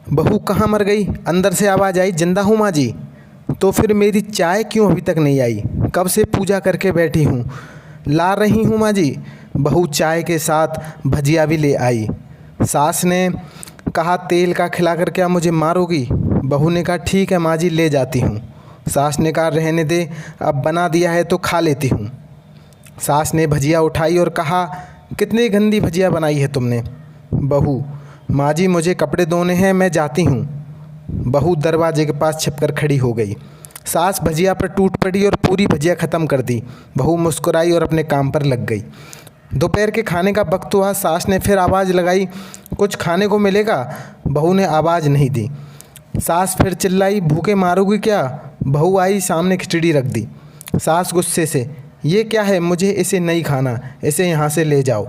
बहू कहाँ मर गई? अंदर से आवाज़ आई, जिंदा हूँ माँ जी। तो फिर मेरी चाय क्यों अभी तक नहीं आई? कब से पूजा करके बैठी हूँ। ला रही हूँ माँ जी। बहू चाय के साथ भजिया भी ले आई। सास ने कहा, तेल का खिलाकर क्या मुझे मारोगी? बहू ने कहा, ठीक है माँ जी, ले जाती हूँ। सास ने कहा, रहने दे, अब बना दिया है तो खा लेती हूँ। सास ने भजिया उठाई और कहा, कितनी गंदी भजिया बनाई है तुमने। बहू, माँ जी मुझे कपड़े धोने हैं, मैं जाती हूँ। बहू दरवाजे के पास छिपकर खड़ी हो गई। सास भजिया पर टूट पड़ी और पूरी भजिया ख़त्म कर दी। बहू मुस्कुराई और अपने काम पर लग गई। दोपहर के खाने का वक्त हुआ। सास ने फिर आवाज़ लगाई, कुछ खाने को मिलेगा? बहू ने आवाज़ नहीं दी। सास फिर चिल्लाई, भूखे मारोगी क्या? बहू आई, सामने खिचड़ी रख दी। सास गुस्से से, ये क्या है, मुझे इसे नहीं खाना, इसे यहाँ से ले जाओ।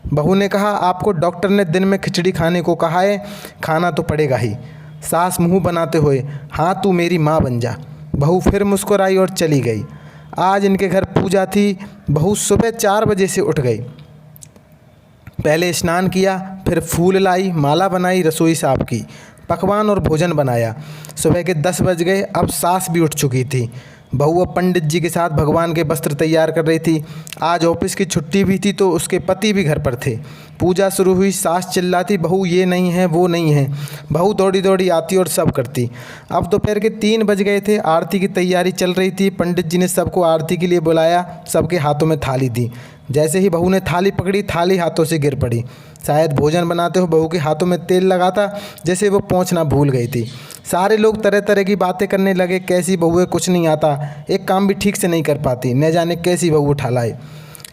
बहू ने कहा, आपको डॉक्टर ने दिन में खिचड़ी खाने को कहा है, खाना तो पड़ेगा ही। सास मुंह बनाते हुए, हाँ तू मेरी माँ बन जा। बहू फिर मुस्कुराई और चली गई। आज इनके घर पूजा थी। बहू सुबह 4 बजे से उठ गई। पहले स्नान किया, फिर फूल लाई, माला बनाई, रसोई साफ की, पकवान और भोजन बनाया। सुबह के 10 बज गए। अब सास भी उठ चुकी थी। बहू अब पंडित जी के साथ भगवान के वस्त्र तैयार कर रही थी। आज ऑफिस की छुट्टी भी थी तो उसके पति भी घर पर थे। पूजा शुरू हुई। सास चिल्लाती, बहू ये नहीं है, वो नहीं है। बहू दौड़ी दौड़ी आती और सब करती। अब दोपहर के 3 बज गए थे। आरती की तैयारी चल रही थी। पंडित जी ने सबको आरती के लिए बुलाया। सबके हाथों में थाली दी। जैसे ही बहू ने थाली पकड़ी, थाली हाथों से गिर पड़ी। शायद भोजन बनाते हुए बहू के हाथों में तेल लगा था, जैसे वो पहुँचना भूल गई थी। सारे लोग तरह तरह की बातें करने लगे। कैसी बहू है, कुछ नहीं आता, एक काम भी ठीक से नहीं कर पाती, न जाने कैसी बहू उठा लाए।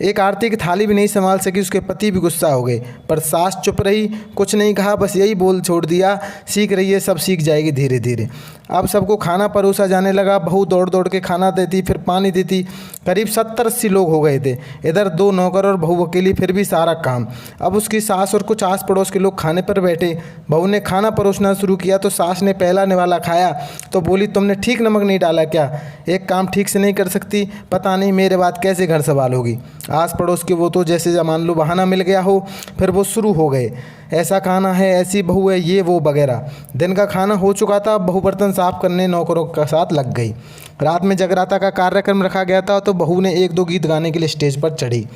एक आरती की थाली भी नहीं संभाल सकी। उसके पति भी गुस्सा हो गए, पर सास चुप रही, कुछ नहीं कहा, बस यही बोल छोड़ दिया, सीख रही है, सब सीख जाएगी धीरे धीरे। अब सबको खाना परोसा जाने लगा। बहू दौड़ दौड़ के खाना देती, फिर पानी देती। करीब 70-80 लोग हो गए थे। इधर 2 नौकर और बहू अकेली, फिर भी सारा काम। अब उसकी सास और कुछ आस पड़ोस के लोग खाने पर बैठे। बहू ने खाना परोसना शुरू किया तो सास ने पहला निवाला खाया तो बोली, तुमने ठीक नमक नहीं डाला क्या? एक काम ठीक से नहीं कर सकती? पता नहीं मेरे बाद कैसे घर संभालोगी। आस पड़ोस के वो तो जैसे मान लो बहाना मिल गया हो, फिर वो शुरू हो गए, ऐसा खाना है, ऐसी बहू है, ये वो वगैरह। दिन का खाना हो चुका था। बहू बर्तन साफ करने नौकरों के साथ लग गई। रात में जगराता का कार्यक्रम रखा गया था तो बहू ने 1-2 गीत गाने के लिए स्टेज पर चढ़ी।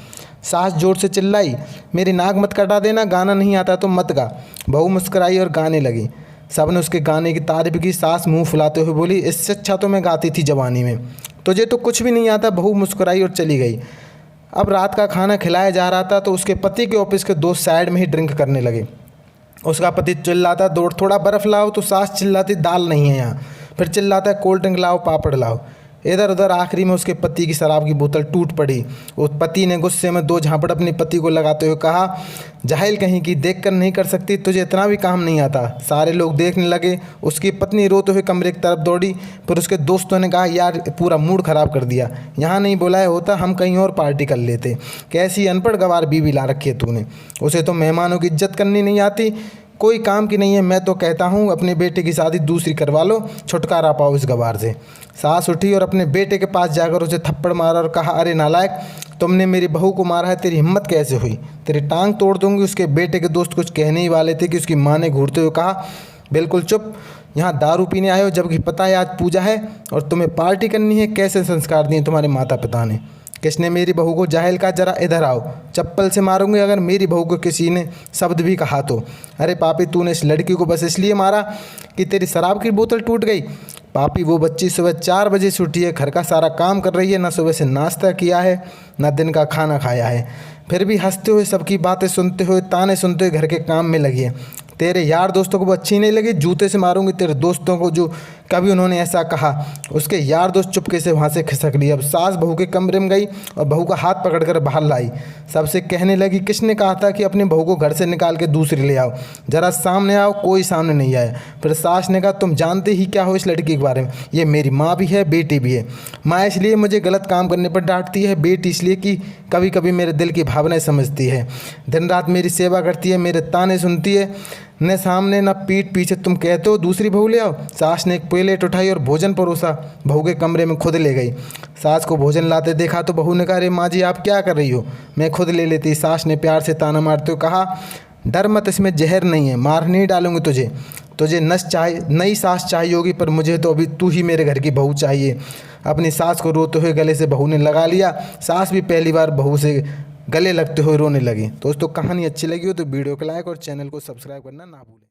सास जोर से चिल्लाई, मेरी नाक मत कटा देना, गाना नहीं आता तो मत गा। बहू मुस्कुराई और गाने लगी। सब ने उसके गाने की तारीफ की। सास मुंह फुलाते हुए बोली, इससे अच्छा तो मैं गाती थी जवानी में, तुझे तो कुछ भी नहीं आता। बहू मुस्कुराई और चली गई। अब रात का खाना खिलाया जा रहा था तो उसके पति के ऑफिस के दोस्त साइड में ही ड्रिंक करने लगे। उसका पति चिल्लाता, दौड़ थोड़ा बर्फ़ लाओ, तो सास चिल्लाती, दाल नहीं है यहाँ। फिर चिल्लाता है, कोल्ड ड्रिंक लाओ, पापड़ लाओ। इधर उधर आखिरी में उसके पति की शराब की बोतल टूट पड़ी। उस पति ने गुस्से में 2 झापड़ अपने पति को लगाते हुए कहा, जाहिल कहीं की, देख कर नहीं कर सकती, तुझे इतना भी काम नहीं आता। सारे लोग देखने लगे। उसकी पत्नी रोते हुए कमरे की तरफ दौड़ी। फिर उसके दोस्तों ने कहा, यार पूरा मूड ख़राब कर दिया, यहाँ नहीं बुलाया होता, हम कहीं और पार्टी कर लेते। कैसी अनपढ़ गवार बीवी ला रखी है तूने, उसे तो मेहमानों की इज्जत करनी नहीं आती, कोई काम की नहीं है। मैं तो कहता हूँ अपने बेटे की शादी दूसरी करवा लो, छुटकारा पाओ इस गवार से। सास उठी और अपने बेटे के पास जाकर उसे थप्पड़ मारा और कहा, अरे नालायक, तुमने मेरी बहू को मारा है, तेरी हिम्मत कैसे हुई, तेरी टांग तोड़ दूंगी। उसके बेटे के दोस्त कुछ कहने ही वाले थे कि उसकी माँ ने घूरते हुए कहा, बिल्कुल चुप, यहाँ दारू पीने आए हो जबकि पता है आज पूजा है और तुम्हें पार्टी करनी है। कैसे संस्कार दिए तुम्हारे माता पिता ने? किसने मेरी बहू को जाहिल कहा? जरा इधर आओ, चप्पल से मारूंगी अगर मेरी बहू को किसी ने शब्द भी कहा तो। अरे पापी, तूने इस लड़की को बस इसलिए मारा कि तेरी शराब की बोतल टूट गई? पापी, वो बच्ची सुबह 4 बजे से उठी है, घर का सारा काम कर रही है, ना सुबह से नाश्ता किया है, ना दिन का खाना खाया है, फिर भी हंसते हुए, सबकी बातें सुनते हुए, ताने सुनते हुए घर के काम में लगी है। तेरे यार दोस्तों को वो अच्छी नहीं लगी, जूते से मारूंगी तेरे दोस्तों को जो कभी उन्होंने ऐसा कहा। उसके यार दोस्त चुपके से वहाँ से खिसक लिए। अब सास बहू के कमरे में गई और बहू का हाथ पकड़कर बाहर लाई। सबसे कहने लगी, किसने कहा था कि अपनी बहू को घर से निकाल के दूसरी ले आओ, जरा सामने आओ। कोई सामने नहीं आया। फिर सास ने कहा, तुम जानते ही क्या हो इस लड़की के बारे में? ये मेरी माँ भी है, बेटी भी है। माँ इसलिए मुझे गलत काम करने पर डांटती है, बेटी इसलिए कि कभी कभी मेरे दिल की भावनाएं समझती है, दिन रात मेरी सेवा करती है, मेरे ताने सुनती है, न सामने न पीठ पीछे। तुम कहते हो दूसरी बहू ले आओ। सास ने एक प्लेट उठाई और भोजन परोसा, बहू के कमरे में खुद ले गई। सास को भोजन लाते देखा तो बहू ने कहा, अरे माँ जी आप क्या कर रही हो, मैं खुद ले लेती। सास ने प्यार से ताना मारते हुए कहा, डर मत, इसमें जहर नहीं है, मार नहीं डालूंगी तुझे। तुझे नई सास चाहिए होगी, पर मुझे तो अभी तू ही मेरे घर की बहू चाहिए। अपनी सास को रोते हुए गले से बहू ने लगा लिया। सास भी पहली बार बहू से गले लगते हुए रोने लगी। दोस्तों कहानी अच्छी लगी हो तो वीडियो को लाइक और चैनल को सब्सक्राइब करना ना भूलें।